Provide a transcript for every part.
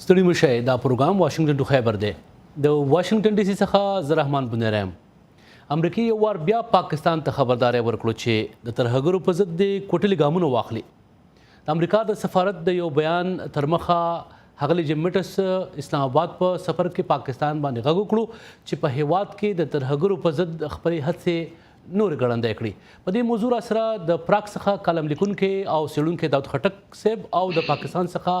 ستړي مشئ دا پروګرام واشنگټن ټو خېبر دی د واشنگټن ډي سي څخه زه رحمان بونیری یم. امريکې یو وار بیا پاکستان ته خبرداری ورکړو چې د ترهگرو په ضد د کوټلي گامونه واخلي. د امریکا د سفارت د یو بیان تر مخه ښاغلي مېټس اسلام اباد په سفر کې پاکستان باندې غږ وکړو چې په هېواد کې د ترهگرو په ضد خپلې هڅې نورې ګړندۍ کړي. په دې موضوع سره د پراک څخه کالم لیکونکي او څېړونکي داود خټک صاحب او د پاکستان څخه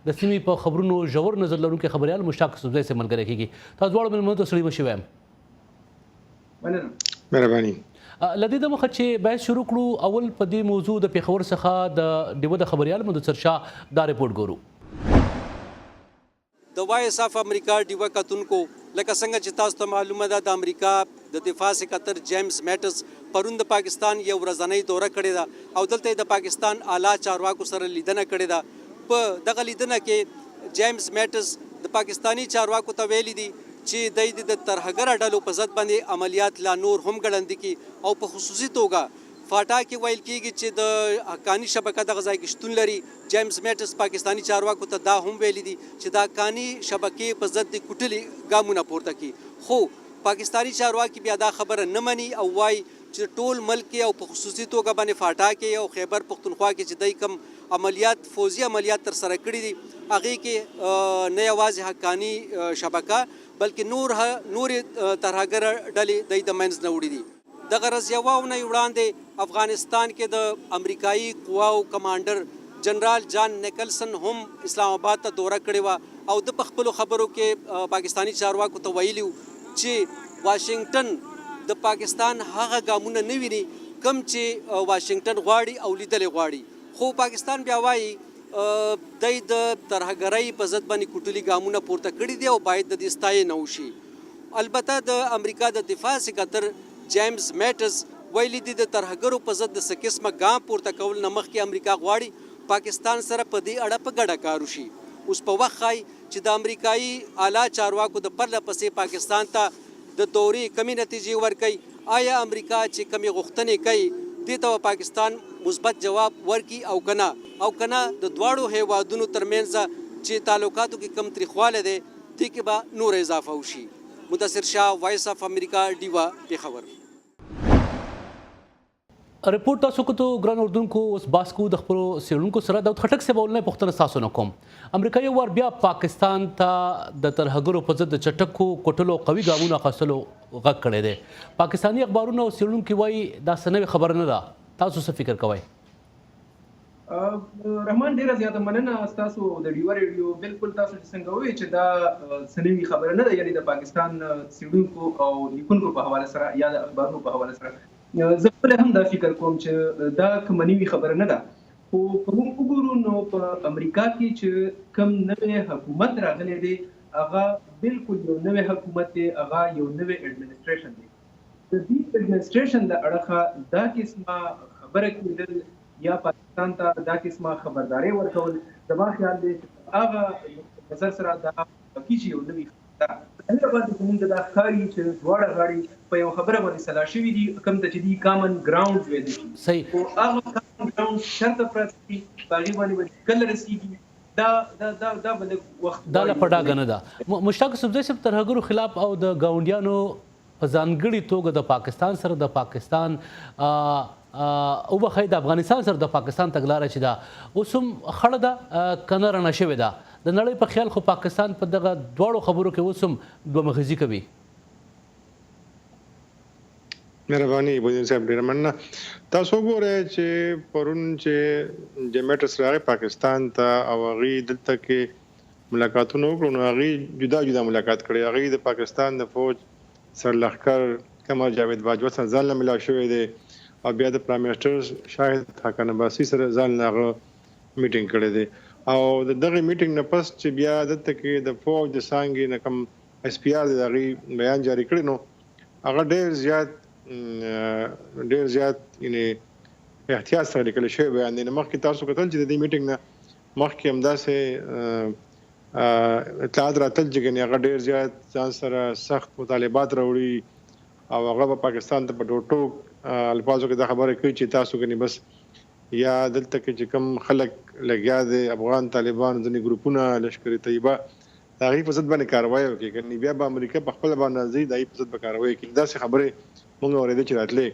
د سیمې په خبرونو ژور نظر لرونکي خبریال مشتاق یوسفزی صاحب ملګری کېږي. تاسو دواړو مېلمنو ته ستړي مه شئ. مهرباني. له دې دمخه چې بحث شروع کړو، اول په دې موضوع د پېښور څخه د ډیوه د خبریال مدثر شاه دا رپورټ ګورو. د وایس اف امریکا ډیوه کتونکو لکه څنګه چې تاسو ته معلومه ده د امریکا د دفاع سکرتر جیمز مېټس پرون د پاکستان یو ورځنۍ دوره کړې ده او دلته د پاکستان اعلی چارواکو سره لیدنه کړې ده. په دغه لیدنه کې جیمز مېټس د پاکستانی چارواکو ته ویلي دي چې د ترهګر ډلو په ضد باندې عملیات لا نور هم ګړندي کړي او په خصوصي توګه فاټا کې ویل کېږي چې د حقاني شبکه دغه ځای کې شتون لري. جیمز مېټس پاکستانی چارواکو ته دا هم ویلي دي چې د حقاني شبکې په ضد د کوټلي ګامونه پورته کړي. خو پاکستانی چارواکي بیا دا خبره نه مني او وایي چې ټول ملک کې او په خصوصي توګه باندې فاټا کې او خېبر پښتونخوا کې چې دوی کوم عملیات فوزي عملیات ترسره کړي دي هغې کې نه یوازې حقاني شبکه بلکې نورې ترهګر ډلې دوی د منځ نه وړي دي. دغه ورځ یوه اونۍ وړاندې افغانستان کې د امریکایي قواو کمانډر جنرال جان نیکلسن هم اسلام آباد ته دوره کړې وه او د په خپلو خبرو کې پاکستانی چارواکو ته ویلي چې واشنګټن د پاکستان هغه ګامونه نه ویني کوم چې واشنګټن غواړي او لیدلې غواړي. خو پاکستان بیا وایي دی د ترهګرۍ په ضد باندې کوټلي ګامونه پورته کړي دي او باید د دې ستاینه وشي. البته د امریکا د دفاع سکرتر جیمز مېټس ویلي دي د ترهګرو په ضد د څه قسمه ګام پورته کول نه مخکې امریکا غواړي پاکستان سره په دې اړه په ګډه کار وشي. اوس په وخت ښایي چې د امریکایي اعلی چارواکو د پرله پسې پاکستان ته د دورې کمې نتیجې ورکوي. آیا امریکا چې کمې غوښتنې کوي دې ته پاکستان مثبت جواب ورکړي او کنه د دواړو هېوادونو ترمنځ چې تعلقاتو کې کم تریخوالی دی دې کې به نور اضافه وشي. مدثر شاه، وایس اف امریکا، ډیوه، پېښور. رپورټ تاسو کوتو ګران اردوونکو اوس باس کوو د خپلو څېړونکو سره. داود خټک صاحب اولنۍ پوښتنه ستاسو نه کوم. امریکا یو وار بیا پاکستان ته د ترهګرو په ضد د چټکو کوټلو قوي ګامونو اخیستلو غږ کړی دی. پاکستاني اخبارونه او څېړونکي وایي دا څه نوې خبره نه ده. تاسو څه فکر کوئ؟ رحمان ډیره زیاته مننه ستاسو د ډیوه ریډیو. بالکل تاسو چې څنګه وویل چې دا څه نوې خبره نه ده، یعنې د پاکستان څېړونکو او لیکونکو په حواله سره یا د اخبارونو په حواله سره زه خپله هم دا فکر کوم چې دا کومه نوې خبره نه ده. خو که موږ وګورو نو په امریکا کې چې کوم نوی حکومت راغلی دی هغه بالکل یو نوی حکومت دی، هغه یو نوی اډمنسټریشن دی. د دې اډمنسټریشن د اړخه دا قسمه خبره کېدل یا پاکستان ته دا قسمه خبرداری ورکول زما خیال دی چې هغه نظر سره دا کیږي یو نوی خبره. هغه باندې کومه دا ښکاري چې دواړه غاړې په یو خبره باندې سلا شوي دي، کوم ته چې دي کامن ګراوند ویل شي. صحیح. او هغه کامن ګراوند شرط پراته دي په هغې باندې کله رسېږي دا به لږ وخت دا له پډاګه نه ده. مشتاق یوسفزی صاحب ترهګرو خلاف او د ګاونډیانو په ځانګړې توګه د پاکستان سره د پاکستان او بخی د افغانستان سره د پاکستان تګلاره چې ده اوس هم خړه ده که نه رڼه شوې ده. د نړۍ په خیال خو پاکستان په دغه دواړو خبرو کې اوس هم دوه مخیزي کوي. مهرباني بونیری صاحب، ډېره مننه. تاسو وګورئ چې پرون چې مېټس راغی پاکستان ته او هغې دلته کې ملاقاتونه وکړو نو هغې جدا جدا ملاقات کړی. هغې د پاکستان د فوج سرلښکر قمر جاوید باجوه سره ځان له ملاو شوی دی او بیا د پرایم منسټر شاهد حقان عباسي سره ځان له هغه میټینګ کړی دی او د دغه میټینګ نه پس چې بیا دلته کې د فوج د څانګې نه کوم اس پی آر د هغې بیان جاري کړی نو هغه ډېر زیات یعنې احتیاط سره لیکل شوی بیان دی. مخکې تاسو کتل چې د دې میټینګ نه مخکې همداسې اطلاعات راتل چې ګنې هغه ډېر زیات ځان سره سخت مطالبات راوړي او هغه به پاکستان ته په ټوک الفاظو کې دا خبره کوي چې تاسو ګنې بس یا دلته کې چې کوم خلک لګیا دي افغان طالبان ځینې ګروپونه لشکر طیبه د هغې په ضد باندې کاروایي وکړي، کنې بیا به امریکا په خپله باندې ځي د هغې په ضد به کاروایي وکړي. داسې خبرې مونږ اورېدې چې راتلې.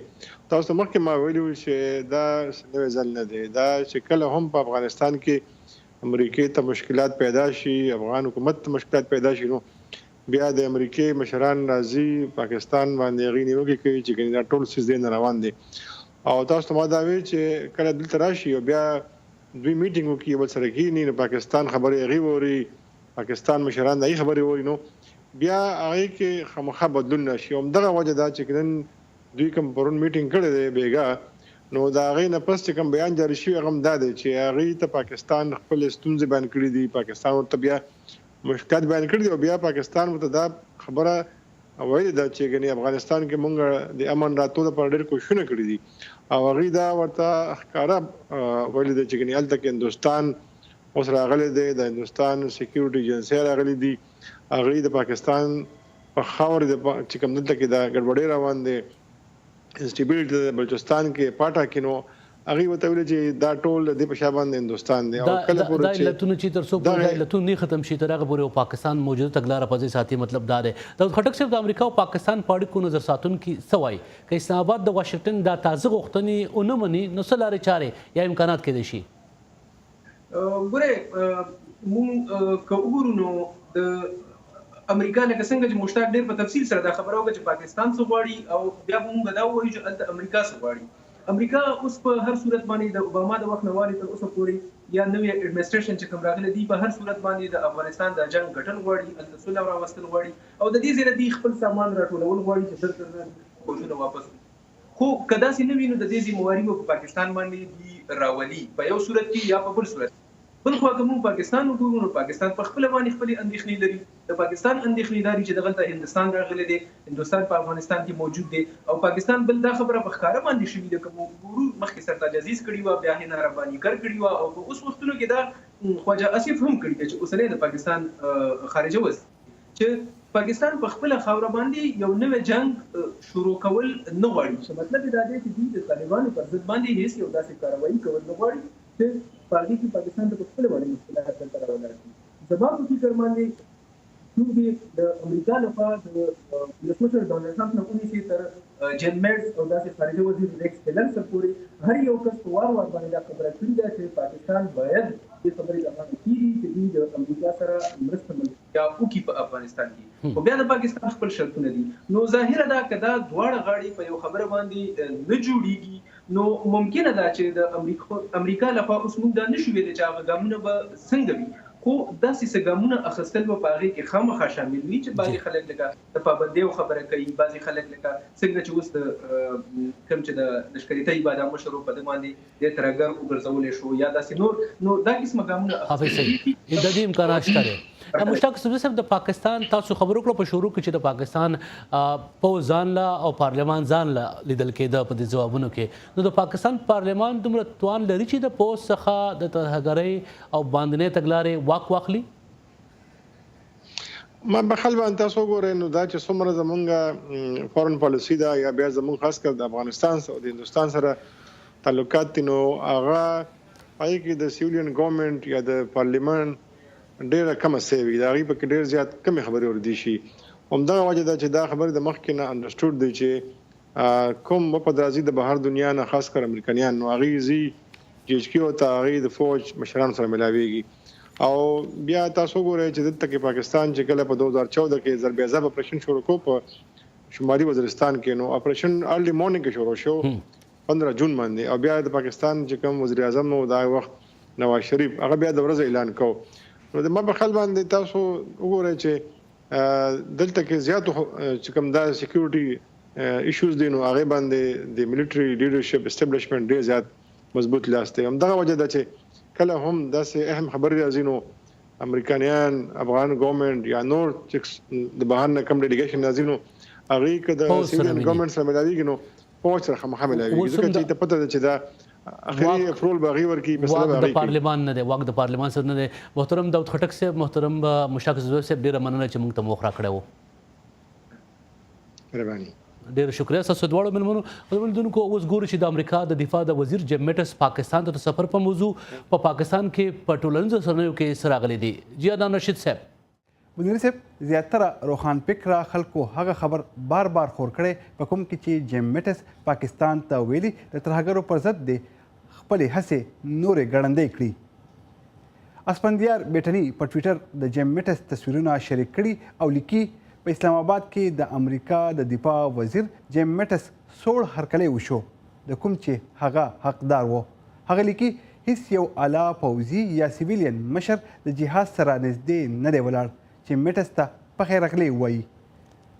تاسو ته مخکې ما ویلي وو چې دا نوی ځل نه دی، دا چې کله هم په افغانستان کې امریکې ته مشکلات پیدا شي، افغان حکومت ته مشکلات پیدا شي، نو بیا د امریکې مشران راځي پاکستان باندې هغې نیوکې کوي چې کنې دا ټول څیز دی نه روان دی. او تاسو ته ما دا ویل چې کله دلته راشي او بیا دوی میټینګ وکړي، یو بل سره کښېني، نو پاکستان خبرې هغې واوري، پاکستان مشران د هغې خبرې واوري، نو بیا هغې کې خامخا بدلون راشي. همدغه وجه دا چې نن دوی کوم پرون میټینګ کړی دی بېګا، نو د هغې نه پس چې کوم بیان جاري شوی هغه هم دا دی چې هغې ته پاکستان خپلې ستونزې بیان کړي دي، پاکستان ورته بیا مشکلات بیان کړي دي، او بیا پاکستان ورته دا خبره ویلې ده چې ګنې افغانستان کې مونږ د امن راتلو لپاره ډېر کوښښونه کړي دي، او هغې دا ورته ښکاره ویلې ده چې ګنې هلته کې هندوستان اوس راغلی دی، د هندوستان سیکیورټي ایجنسۍ راغلي دي، هغې د پاکستان په خاورې چې کوم دلته کې دا ګډوډۍ روان دی، انسټیبیلیټي د بلوچستان کې پاټا کې، نو هغې ورته ویلي چې دا ټول د دې په شا باندې هندوستان دی. او کله پورې دا علتونه چې تر څو پورې دا علتونه نه ختم شي تر هغه پورې پاکستان موجوده تګلاره په ځای ساتي، مطلب دا دی. داود خټک صاحب د امریکا او پاکستان په اړیکو نظر ساتونکي څه وایي؟ که اسلام آباد د واشنګټن دا تازه غوښتنې ونه مني نو څه لارې چارې یا امکانات کېدای شي؟ ګورې مونږ که وګورو نو د امریکا لکه څنګه چې مشتاق ډېر په تفصیل سره دا خبره وکړه چې پاکستان څه غواړي، او بیا به مونږ دا ووایو چې هلته امریکا څه غواړي. امریکا اوس په هر صورت باندې د اوباما د وخت نه والي تر اوسه پورې یا نوی اډمنسټریشن چې کوم راغلی دی په هر صورت باندې د افغانستان د جنګ ګټل غواړي، هلته سوله راوستل غواړي، او د دې ځای نه دوی خپل سامان راټولول غواړي چې دلته فوجونه واپس کړي. خو که داسې نه وي نو د دې ذمهواري به په پاکستان باندې دوی راولي په یو صورت کې یا په بل صورت. بل خوا که موږ پاکستان وګورو نو پاکستان په خپله باندې خپلې اندېښنې لري. د پاکستان اندېښنې دا دي چې دغلته هندوستان راغلی دی، هندوستان په افغانستان کې موجود دی، او پاکستان بل دا خبره په ښکاره باندې شوې ده. که موږ ګورو مخکې سرتاج عزیز کړې وه، بیا هینا رباني کر کړې وه، او په اوس وختونو کې دا خواجه اسف هم کړې ده چې اوسنی د پاکستان خارجه وزیر چې پاکستان په خپله خاوره باندې یو نوی جنګ شروع کول نه غواړي، چې مطلب یې دا دی چې دوی د طالبانو پر ضد باندې هېڅ یو داسې کاروایي کول نه غواړي چې په هغې کې پاکستان ته په خپله باندې مشکلات دلته راولاړ کړي. زما په فکر باندې چونکې د امریکا لخوا د ولسمشر ډونالډ ټرمپ نه ونیسي تر جن مېټس او داسې خارجه وزیر ریکس ټیلرسن پورې هر یو کس په وار وار باندې دا خبره کړې ده چې پاکستان باید دې خبرې روانې کېږي چې دوی د امریکا سره مرسته ملګرتیا وکړي په افغانستان کې. خو بیا د پاکستان خپل شرطونه دي، نو ظاهره ده که دا دواړه غاړې په یو خبره باندې نه جوړېږي نو ممکنه ده چې د امریکا لخوا اوس موږ دا نشو ویلی چې هغه ګامونه به څنګه وي، خو داسې څه ګامونه اخیستل به په هغې کې خامخا شامل وي چې بعضې خلک لکه د پابندیو خبره کوي، بعضې خلک لکه څنګه چې اوس د کوم چې د لښکري طیبه دا مشر و په ده باندې د ترهګر وګرځولی شو یا داسې نور، نو دا قسمه ګامونه حافظ صاحب د دې امکانات شته دی. مشتاق صاحب د پاکستان تاسو خبرو کړو په شروع کې چې د پاکستان پوځ ځان له او پارلمان ځان له لیدل کېده په دې ځوابونو کې، نو د پاکستان پارلمان دومره توان لري چې د پوځ څخه د ترهګرۍ او باندنۍ تګلارې واخلي؟ ما بخل باندې تاسو وګورئ نو دا چې څومره زمونږ فورن پالیسي ده یا بیا زمونږ خاص کر د افغانستان او د هندوستان سره تعلقات دي، نو هغه هغې کې د سیولیان ګورنمنټ یا د پارلیمان ډېره کمه سوي د هغې پکې ډېر زیات کمې خبرې وردي شي. همدغه وجه ده چې دا خبرې د مخکې نه انډرسټوډ دی چې کوم وفد راځي د بهر دنیا نه خاص کر امریکایان، نو هغې ځي جي ایچ کیو ته، هغې د فوج مشرانو سره ملاویږي. او بیا تاسو وګورئ چې دلته کې پاکستان چې کله په 2014 کې ضربېضرب اپریشن شروع کړو په شمالي وزیرستان کې، نو اپریشن ارلی مورنینګ کې شروع شو 15 جون باندې، او بیا د پاکستان چې کوم وزیر اعظم نو دا وخت نواز شریف هغه بیا د ورځې اعلان کو. نو د ما په خیال باندې تاسو وګورئ چې دلته کې زیاتو چې کوم دا سکیورټي ایشوز دي، نو هغې باندې د ملیټري لیډرشپ اسټابلیشمنټ ډېر زیات مضبوط لاس دی. همدغه وجه ده چې کله هم داسې اهم خبرې راځي نو امریکایان، افغان ګورنمنټ یا نور چې د بهر نه کوم ډیلیګیشن راځي نو هغې که د سیولیان ګورنمنټ سره ملاویږي نو فوج سره خامخا ملاویږي، ځکه چې ته پته ده چې دا اخري افرول به هغې ورکړي، واک د پارلمان نه دی، واک د پارلمان سره نه دی. محترم داود خټک صاحب، محترم مشتاق صاحب، ډېره مننه چې موږ ته موخ راکړی و. مهرباني، ډېر شکریه ستاسو دواړو مېلمنو. لیدونکو اوس ګورو چې د امریکا د دفاع د وزیر جیم مېټس پاکستان ته د سفر په موضوع په پاکستان کې په ټولنیزو رسنیو کې څه راغلی دي. جی ادان رشید صاحب، بونیری صاحب زیاتره روښان فکره خلکو هغه خبر بار بار خور کړی په کوم کې چې جیم مېټس پاکستان ته ویلي د ترهګرو پر ضد دې خپلې هڅې نورې ګړندۍ کړي. اسفندیار بیټني په ټویټر د جیم مېټس تصویرونه شریک کړي او لیکي په اسلام آباد کې د امریکا د دفاع وزیر جیم مېټس سوړ هرکلی وشو د کوم چې هغه حقدار و. هغه لیکي هیڅ یو اعلی پوځي یا سیویلین مشر د جهاد سره نږدې نه دی ولاړ چې مېټس ته په خیر راغلی وایي.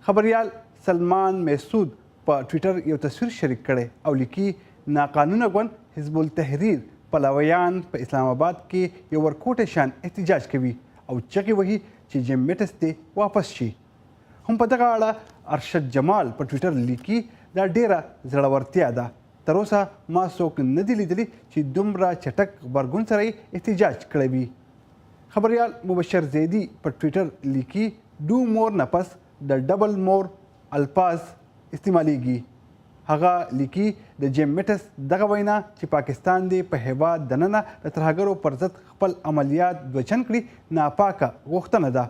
خبریال سلمان محسود په ټویټر یو تصویر شریک کړی او لیکي ناقانونه ګوند حزب التحریر پلویان په اسلام آباد کې یو ورکوټی شان احتجاج کوي او چغې وهي چې جیم مېټس دې واپس شي. هم په دغه اړه ارشد جمال په ټویټر لیکي دا ډیره زړورتیا ده. تر اوسه ما څوک نه دي لیدلي چې دومره چټک غبرګون سره یې احتجاج کړی وي. خبریال مبشر زیدي په ټویټر لیکي ډو مور نه پس د ډبل مور الفاظ استعمالیږي. هغه لیکي د جیم مېټس دغه وینا چې پاکستان دی په هېواد دننه د ترهګرو پر ضد خپل عملیات دوچن کړي ناپاکه غوښتنه ده.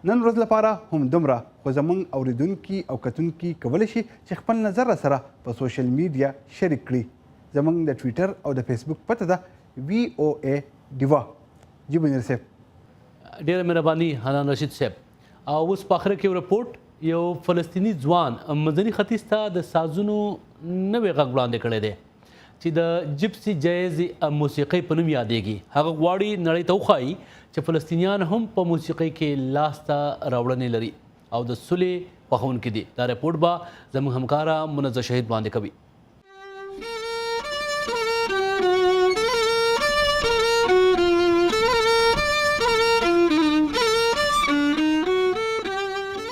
نن ورځ لپاره هم دومره، خو زموږ اوریدونکي او کتونکي کولی شي چې خپل نظر سره په سوشل میډیا شریک کړي. زموږ د ټویټر او د فیسبوک پته ده VOA ډیوا. جی بونیری صاحب ډېره مهرباني حنان رشید صاحب. او اوس په آخره کې یو رپورټ یو فلسطیني ځوان مدني ختیځ ته د سازونو نوی غږ وړاندې کړی دی چې د جپسي جایز موسیقۍ په نوم یادېږي. هغه غواړي نړۍ ته وښایي چې فلسطینیان هم په موسیقۍ کې لاسته راوړنې لري او د سولې خوښونکي دي. دا رپورټ به زموږ همکاره منزه شهید وړاندې کوي.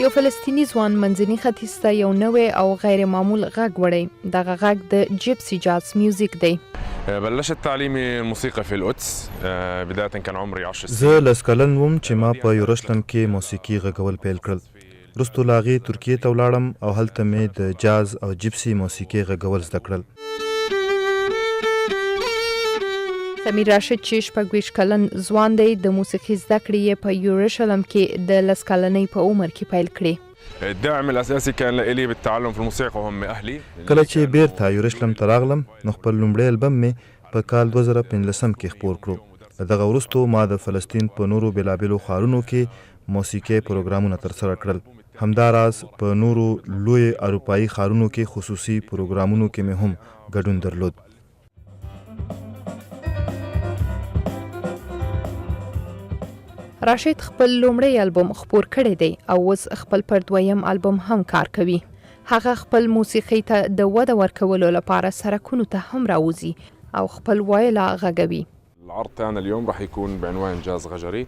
یو فلسطیني ځوان منځني ختیځ ته یو نوی او غیر معمول غږ وړی. دغه غږ د جپسي جاز میوزیک دی. بلشت تعلیمي الموسیقى في القدس بداية كان عمري 10 سنين. زه لس کلن وم چې ما په یورشلم کې موسیقي غږول پیل کړل. وروستو له هغې ترکیې ته ولاړم او هلته مې د جاز او جپسي موسیقي غږول زده کړل. سمیر راشد چې 26 کلن ځوان دی د موسیقي زده کړې یې په یورشلم کې د 10 کلنۍ په عمر کې پیل کړې. الداعم الاساسي كان لي بالتعلم في الموسيقى وهم اهلي. کله چې بیرته یورشلم ته راغلم نو خپل لومړی البم مې په کال 2015 کې خپور کړو. له دغه وروستو ما د فلسطین په نورو بېلابېلو ښارونو کې موسیقي پروګرامونه ترسره کړل. همداراز په نورو لوی اروپایي ښارونو کې خصوصي پروګرامونو کې مې هم ګډون درلود. راشد خپل لومړی البوم خپور کړی دی او اوس خپل پر دویم البوم هم کار کوي. هغه خپل موسیقۍ ته د وده ورکولو لپاره سرکونو ته هم راوځي او خپل وایله غږوي. العرض تاعنا اليوم راح يكون بعنوان جاز غجري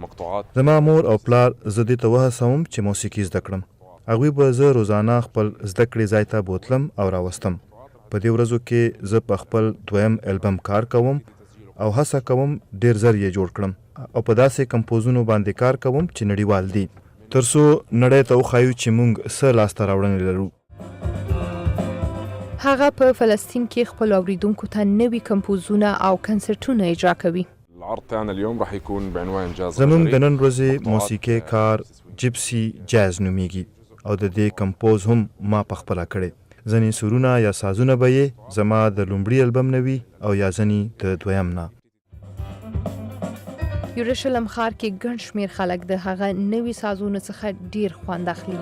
مقطوعات. زما مور او پلار زه دې ته وهڅوم چې موسیقي زده کړم. هغوی به زه روزانه خپل زده کړې ځای ته بوتلم او راوستم. په دې ورځو کې زه په خپل دویم البم کار کوم او هڅه کوم ډیر زر یې جوړ کړم او په داسې کمپوزونو باندې کار کوم چې نړیوال دي تر څو نړۍ ته وښایو چې موږ څه لاسته راوړنې لرو. هغه په فلسطین کې خپل اوریدونکو ته نوي کمپوزونه او کنسرټونه اجرا کوي. العرض تاعنا اليوم راح يكون بعنوان جاز زموږ د نن ورځې موسیقي کار جپسي جاز نومیږي او د دې کمپوز هم ما پخپله کړی. ځینې سرونه یا سازونه به یې زما د لومړي البم نه وي او یا ځینې د دویم نه. یورشلم ښار کې ګڼ شمېر خلک د هغه نوي سازونو څخه ډیر خوند اخلي.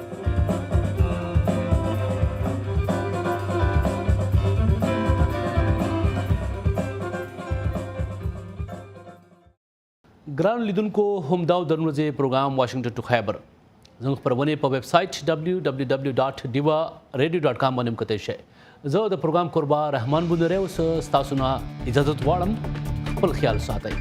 ګران لیدونکو همدا د نن ورځې پروګرام واشنګټن ټو خېبر زموږ خپرونې په ویب سایټ www.diva.radio.com باندې کتلی شئ. زه د پروګرام کوربه رحمان بونیری اوس ستاسو نه اجازه غواړم. خپل خیال ساتئ.